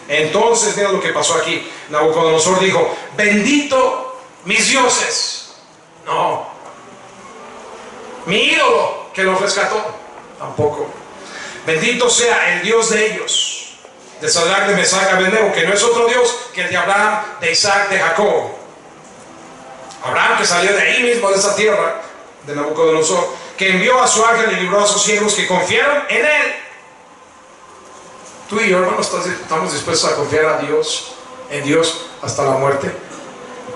Entonces mira lo que pasó aquí. Nabucodonosor dijo: bendito mis dioses. No. Mi ídolo que los rescató. Tampoco. Bendito sea el Dios de ellos, de Sadrach, de Mesach, Abednego, que no es otro Dios que el de Abraham, de Isaac, de Jacob. Abraham, que salió de ahí mismo, de esa tierra de Nabucodonosor, que envió a su ángel y libró a sus siervos que confiaron en él. Tú y yo, hermanos, estamos dispuestos a confiar a Dios, en Dios hasta la muerte.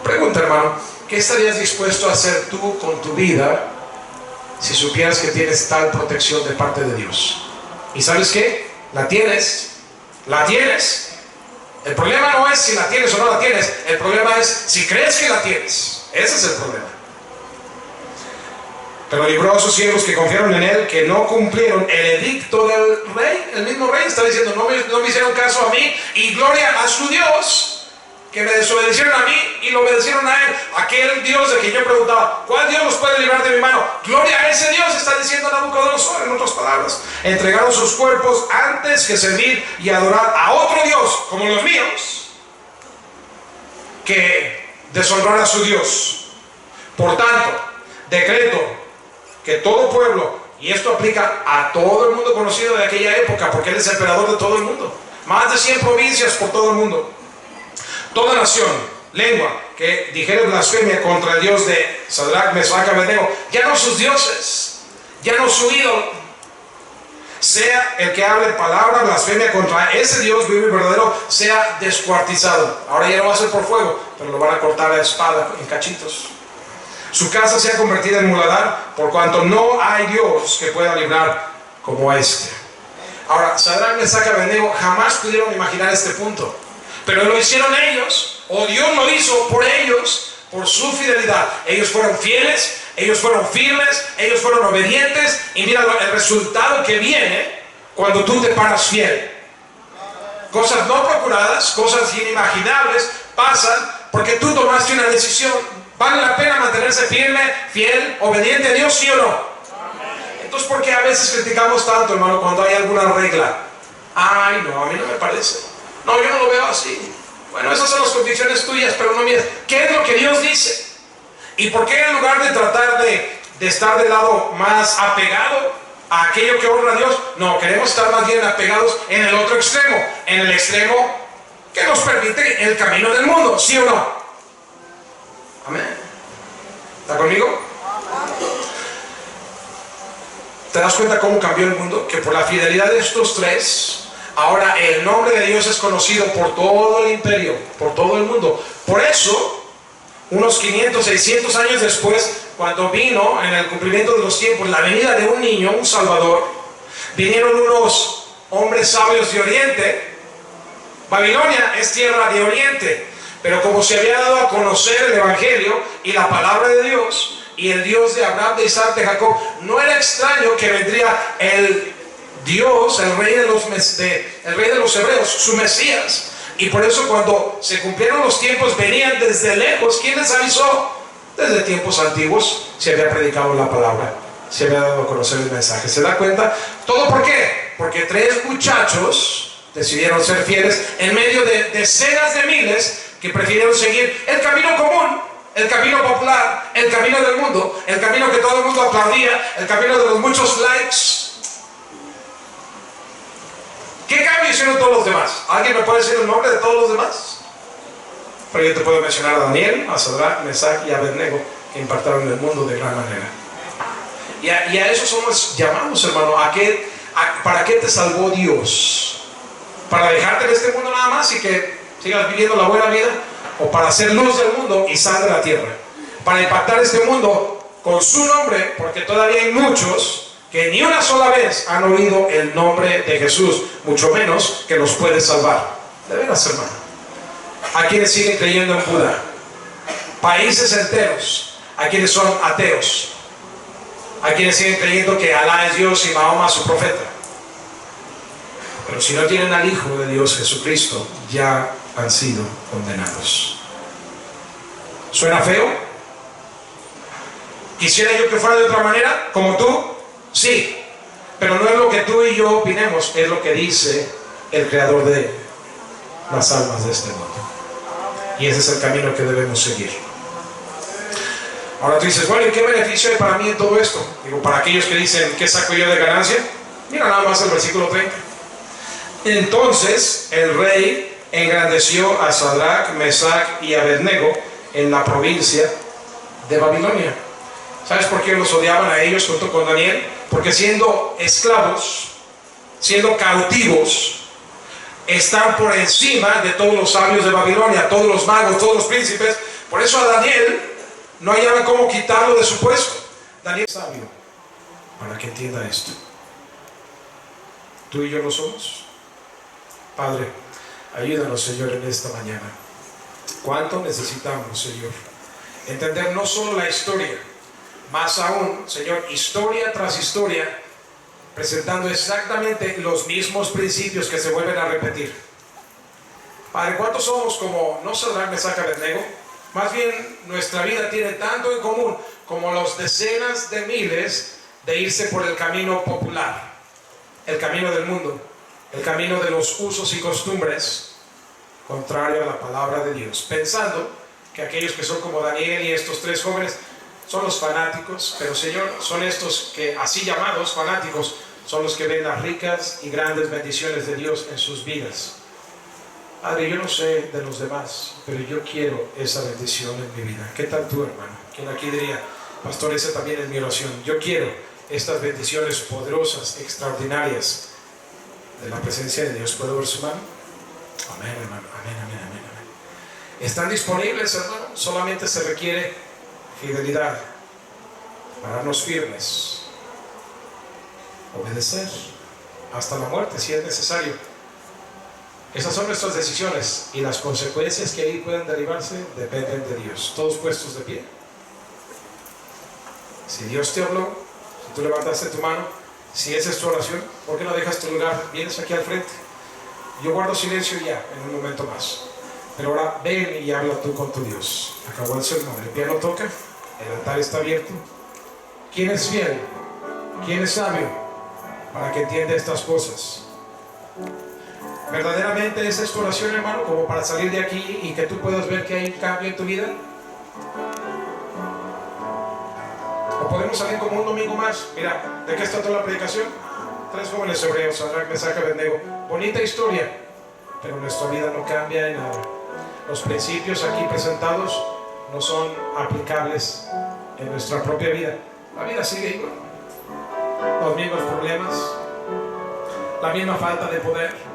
Pregunta, hermano, ¿qué estarías dispuesto a hacer tú con tu vida si supieras que tienes tal protección de parte de Dios? ¿Y sabes qué? La tienes. La tienes. El problema no es si la tienes o no la tienes. El problema es si crees que la tienes. Ese es el problema. Pero libró a sus siervos que confiaron en él, que no cumplieron el edicto del rey. El mismo rey está diciendo: no me hicieron caso a mí, y gloria a su Dios. que me desobedecieron a mí y lo obedecieron a él. Aquel Dios de quien yo preguntaba, ¿cuál Dios los puede librar de mi mano? Gloria a ese Dios, está diciendo Nabucodonosor. En otras palabras, entregaron sus cuerpos antes que servir y adorar a otro Dios como los míos, que deshonrar a su Dios. Por tanto, decreto que todo pueblo, y esto aplica a todo el mundo conocido de aquella época, porque él es emperador de todo el mundo, más de 100 provincias por todo el mundo, toda nación, lengua, que dijere blasfemia contra el Dios de Sadrach, Mesach y Abednego, ya no sus dioses, ya no su ídolo, sea el que hable palabra blasfemia contra ese Dios vivo y verdadero, sea descuartizado. Ahora ya no va a ser por fuego, pero lo van a cortar a espada en cachitos. Su casa sea convertida en muladar, por cuanto no hay Dios que pueda librar como este. Ahora, Sadrach, Mesach y Abednego jamás pudieron imaginar este punto, pero lo hicieron ellos, o Dios lo hizo por ellos, por su fidelidad. Ellos fueron fieles, ellos fueron firmes, ellos fueron obedientes, y mira el resultado que viene cuando tú te paras fiel. Cosas no procuradas, cosas inimaginables pasan porque tú tomaste una decisión. ¿Vale la pena mantenerse firme, fiel, obediente a Dios, sí o no? Entonces, ¿por qué a veces criticamos tanto, hermano, cuando hay alguna regla? Ay, no, a mí no me parece. No, yo no lo veo así. Bueno, esas son las convicciones tuyas, pero no mías. ¿Qué es lo que Dios dice? ¿Y por qué en lugar de tratar de estar del lado más apegado a aquello que honra a Dios, no, queremos estar más bien apegados en el otro extremo, en el extremo que nos permite el camino del mundo, ¿sí o no? Amén. ¿Está conmigo? ¿Te das cuenta cómo cambió el mundo? Que por la fidelidad de estos tres, ahora el nombre de Dios es conocido por todo el imperio, por todo el mundo. Por eso, unos 500, 600 años después, cuando vino en el cumplimiento de los tiempos la venida de un niño, un Salvador, vinieron unos hombres sabios de Oriente. Babilonia es tierra de Oriente, pero como se había dado a conocer el Evangelio y la palabra de Dios, y el Dios de Abraham, de Isaac, de Jacob, no era extraño que vendría el Dios, el rey de los hebreos, su Mesías. Y por eso cuando se cumplieron los tiempos, venían desde lejos. ¿Quién les avisó? Desde tiempos antiguos se había predicado la palabra, se había dado a conocer el mensaje. ¿Se da cuenta? ¿Todo por qué? Porque tres muchachos decidieron ser fieles en medio de decenas de miles que prefirieron seguir el camino común, el camino popular, el camino del mundo, el camino que todo el mundo aplaudía, el camino de los muchos likes. ¿Qué cambio hicieron todos los demás? ¿Alguien me puede decir el nombre de todos los demás? Pero yo te puedo mencionar a Daniel, a Sadrach, Mesach y Abednego, que impactaron el mundo de gran manera. Y a eso somos llamados, hermano. ¿Para qué te salvó Dios? ¿Para dejarte en este mundo nada más y que sigas viviendo la buena vida? ¿O para ser luz del mundo y sal de la tierra? Para impactar este mundo con su nombre, porque todavía hay muchos que ni una sola vez han oído el nombre de Jesús, mucho menos que los puede salvar. De veras, hermano. A quienes siguen creyendo en Buda, países enteros, a quienes son ateos, a quienes siguen creyendo que Alá es Dios y Mahoma su profeta. Pero si no tienen al Hijo de Dios, Jesucristo, ya han sido condenados. ¿Suena feo? ¿Quisiera yo que fuera de otra manera, como tú? Sí, pero no es lo que tú y yo opinemos, es lo que dice el Creador de las almas de este mundo. Y ese es el camino que debemos seguir. Ahora tú dices, bueno, ¿y qué beneficio hay para mí en todo esto? Digo, para aquellos que dicen, ¿qué saco yo de ganancia? Mira nada más el versículo 30. Entonces el rey engrandeció a Sadrach, Mesach y Abednego en la provincia de Babilonia. ¿Sabes por qué los odiaban a ellos junto con Daniel? Porque siendo esclavos, siendo cautivos, están por encima de todos los sabios de Babilonia, todos los magos, todos los príncipes. Por eso a Daniel no hallaban cómo quitarlo de su puesto. Daniel es sabio para que entienda esto. ¿Tú y yo lo somos? Padre, ayúdanos, Señor, en esta mañana. ¿Cuánto necesitamos, Señor? Entender no solo la historia, más aún, Señor, historia tras historia, presentando exactamente los mismos principios que se vuelven a repetir. Padre, ¿cuántos somos como no Sadrac, Mesach y Abednego? Más bien nuestra vida tiene tanto en común como los decenas de miles de irse por el camino popular, el camino del mundo, el camino de los usos y costumbres, contrario a la palabra de Dios, pensando que aquellos que son como Daniel y estos tres jóvenes son los fanáticos, pero Señor, son estos que, así llamados fanáticos, son los que ven las ricas y grandes bendiciones de Dios en sus vidas. Padre, yo no sé de los demás, pero yo quiero esa bendición en mi vida. ¿Qué tal tú, hermano? ¿Quién aquí diría, pastor, esa también es mi oración? Yo quiero estas bendiciones poderosas, extraordinarias de la presencia de Dios. ¿Puedo ver su mano? Amén, hermano. Amén, amén, amén, amén. ¿Están disponibles, hermano? Solamente se requiere fidelidad, pararnos firmes, obedecer hasta la muerte si es necesario. Esas son nuestras decisiones y las consecuencias que ahí pueden derivarse dependen de Dios. Todos puestos de pie. Si Dios te habló, si tú levantaste tu mano, si esa es tu oración, ¿por qué no dejas tu lugar? Vienes aquí al frente. Yo guardo silencio ya en un momento más, pero ahora ven y habla tú con tu Dios. Acabó el sermón, el piano toca, el altar está abierto. ¿Quién es fiel? ¿Quién es sabio para que entienda estas cosas? ¿Verdaderamente esa es tu oración, hermano, como para salir de aquí y que tú puedas ver que hay un cambio en tu vida? ¿O podemos salir como un domingo más? Mira, ¿de qué está toda la predicación? Tres jóvenes hebreos, Sadrac, Mesach y Abednego. Bonita historia, pero nuestra vida no cambia en nada. Los principios aquí presentados no son aplicables en nuestra propia vida. La vida sigue igual. Los mismos problemas, la misma falta de poder,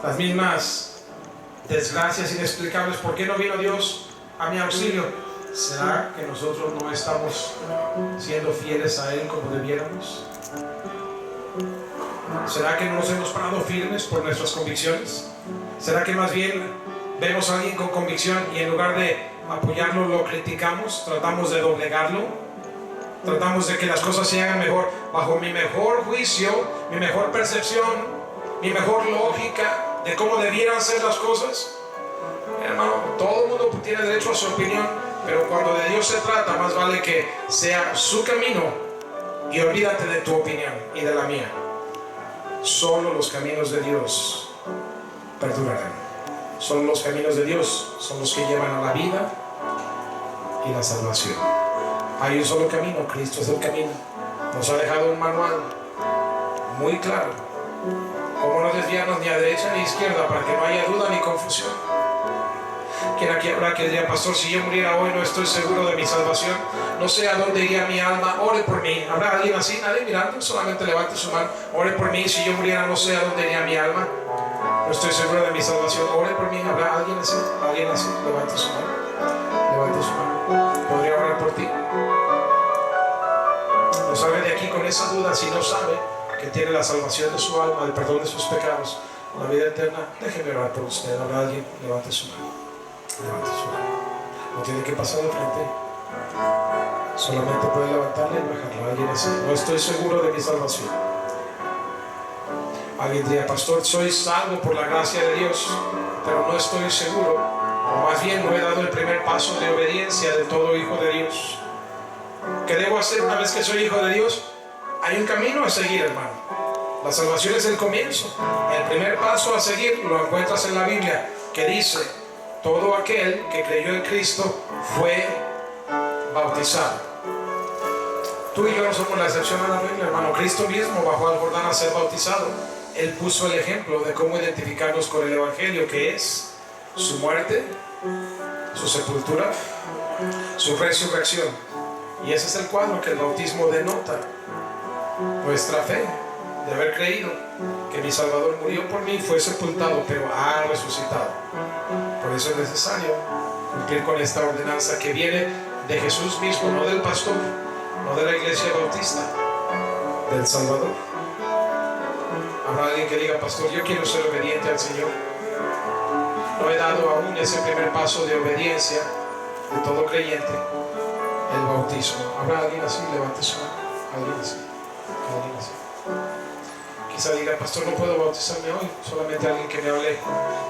las mismas desgracias inexplicables. ¿Por qué no vino Dios a mi auxilio? ¿Será que nosotros no estamos siendo fieles a Él como debiéramos? ¿Será que no nos hemos parado firmes por nuestras convicciones? ¿Será que más bien vemos a alguien con convicción y en lugar de apoyarlo lo criticamos? ¿Tratamos de doblegarlo? ¿Tratamos de que las cosas se hagan mejor bajo mi mejor juicio, mi mejor percepción, mi mejor lógica de cómo debieran ser las cosas? Hermano, todo el mundo tiene derecho a su opinión, pero cuando de Dios se trata, más vale que sea su camino y olvídate de tu opinión y de la mía. Solo los caminos de Dios perdurarán. Solo los caminos de Dios son los que llevan a la vida y la salvación. Hay un solo camino, Cristo es el camino. Nos ha dejado un manual muy claro, cómo no desviarnos ni a derecha ni a izquierda para que no haya duda ni confusión. ¿Quién aquí habrá que diría, pastor, si yo muriera hoy no estoy seguro de mi salvación, no sé a dónde iría mi alma, ore por mí? ¿Habrá alguien así? Nadie mirando, solamente levante su mano. Ore por mí, si yo muriera no sé a dónde iría mi alma, no estoy seguro de mi salvación, ore por mí. ¿Habrá alguien así? ¿Alguien así? Levante su mano. Levante su mano. ¿Podría orar por ti? No salga de aquí con esa duda si no sabe que tiene la salvación de su alma, el perdón de sus pecados, la vida eterna. Déjeme orar por usted. ¿Habrá alguien? Levante su mano. Levante su mano. No tiene que pasar de frente. Solamente puede levantarla y bajarla. Alguien así. No estoy seguro de mi salvación. Alguien diría, pastor, soy salvo por la gracia de Dios, pero no estoy seguro, o más bien no he dado el primer paso de obediencia de todo hijo de Dios. ¿Qué debo hacer una vez que soy hijo de Dios? Hay un camino a seguir, hermano. La salvación es el comienzo. El primer paso a seguir lo encuentras en la Biblia, que dice: todo aquel que creyó en Cristo fue bautizado. Tú y yo no somos la excepción a la regla, hermano. Cristo mismo bajó al Jordán a ser bautizado. Él puso el ejemplo de cómo identificarnos con el Evangelio, que es su muerte, su sepultura, su resurrección. Y ese es el cuadro que el bautismo denota. Nuestra fe de haber creído que mi Salvador murió por mí, fue sepultado, pero ha resucitado. Por eso es necesario cumplir con esta ordenanza que viene de Jesús mismo, no del pastor, no de la iglesia bautista, del Salvador. Habrá alguien que diga, pastor, yo quiero ser obediente al Señor. No he dado aún ese primer paso de obediencia de todo creyente, el bautismo. ¿Habrá alguien así? Levante su mano. Alguien así. Alguien así. quizá diga, pastor, no puedo bautizarme hoy, solamente alguien que me hable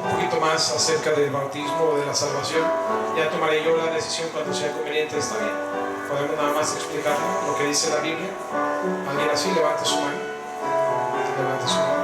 un poquito más acerca del bautismo o de la salvación. Ya tomaré yo la decisión cuando sea conveniente. Está bien, podemos nada más explicar lo que dice la Biblia. Alguien así, levante su mano. Levante su mano.